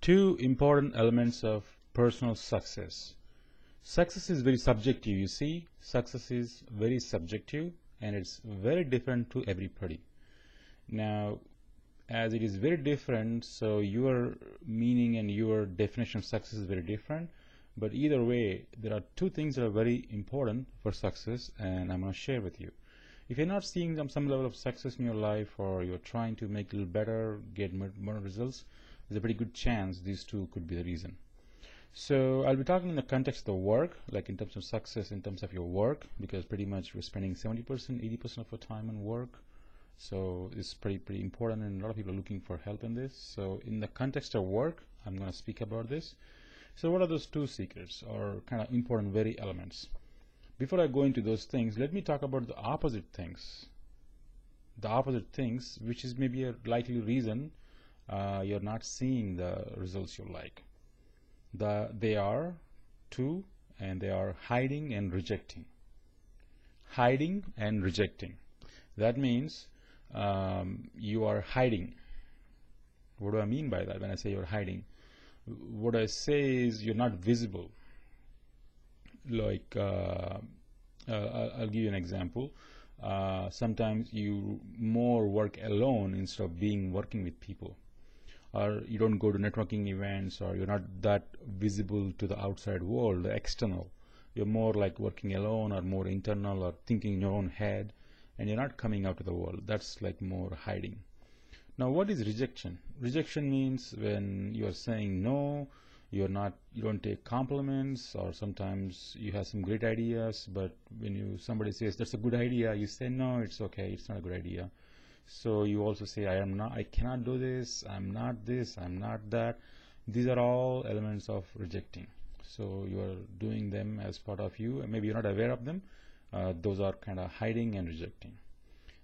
Two important elements of personal success. Success is very subjective, you see. Success is very subjective and it's very different to everybody. Now, as it is very different, so your meaning and your definition of success is very different. But either way, there are two things that are very important for success, and I'm going to share with you. If you're not seeing some level of success in your life, or you're trying to make it a little better, get more results, there's a pretty good chance these two could be the reason. So I'll be talking in the context of the work, like in terms of success, in terms of your work, because pretty much we're spending 70%, 80% of our time on work. So it's pretty important, and a lot of people are looking for help in this. So in the context of work, I'm going to speak about this. So what are those two secrets, or kind of important very elements? Before I go into those things, let me talk about the opposite things. The opposite things, which is maybe a likely reason you're not seeing the results you like. They are two, and they are hiding and rejecting. Hiding and rejecting. That means you are hiding. What do I mean by that when I say you're hiding? What I say is you're not visible. Like, I'll give you an example. Sometimes you more work alone instead of working with people. Or you don't go to networking events, or you're not that visible to the outside world, the external. You're more like working alone, or more internal, or thinking in your own head, and you're not coming out to the world. That's like more hiding. Now, what is rejection? Rejection means when you are saying no, you don't take compliments, or sometimes you have some great ideas, but when somebody says that's a good idea, you say no, it's okay, it's not a good idea. So you also say I cannot do this, I'm not this, I'm not that. These are all elements of rejecting. So you are doing them as part of you, and maybe you're not aware of them. Those are kind of hiding and rejecting.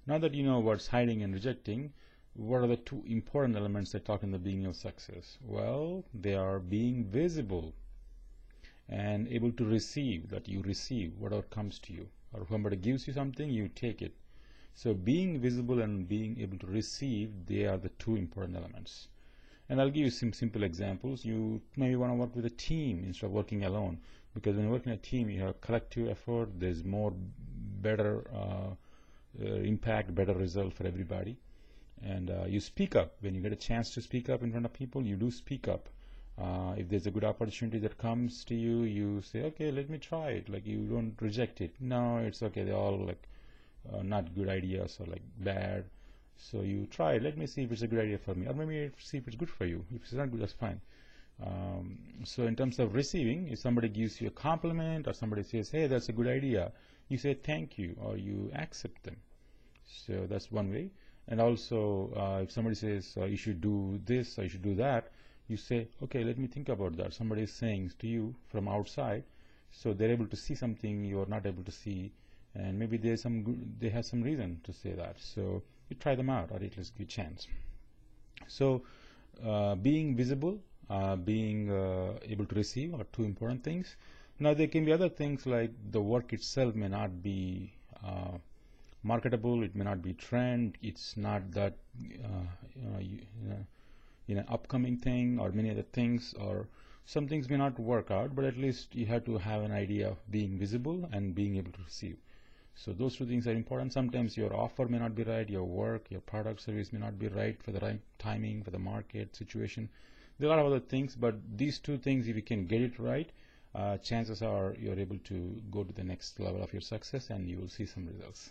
Now that you know what's hiding and rejecting, what are the two important elements I talked in the beginning of success? Well, they are being visible and able to receive, that you receive whatever comes to you, or if somebody gives you something, you take it. So being visible and being able to receive, they are the two important elements. And I'll give you some simple examples. You maybe want to work with a team instead of working alone, because when you work in a team, you have collective effort. There's better impact, better result for everybody. And you speak up. When you get a chance to speak up in front of people, you do speak up. If there's a good opportunity that comes to you, you say, okay, let me try it. Like, you don't reject it. No, it's okay. They're all like not good ideas, or like bad. So you try, let me see if it's a good idea for me, or maybe see if it's good for you. If it's not good, that's fine. So in terms of receiving, if somebody gives you a compliment, or somebody says, hey, that's a good idea, you say thank you, or you accept them. So that's one way. And also, if somebody says you should do this, or you should do that, you say, okay, let me think about that. Somebody is saying to you from outside, so they're able to see something you're not able to see, and maybe they have some reason to say that. So you try them out, or at least give a chance. So being visible, being able to receive are two important things. Now there can be other things, like the work itself may not be marketable, it may not be trend, it's not that upcoming thing, or many other things, or some things may not work out, but at least you have to have an idea of being visible and being able to receive. So those two things are important. Sometimes your offer may not be right, your work, your product, service may not be right for the right timing, for the market situation. There are a lot of other things, but these two things, if you can get it right, chances are you're able to go to the next level of your success, and you will see some results.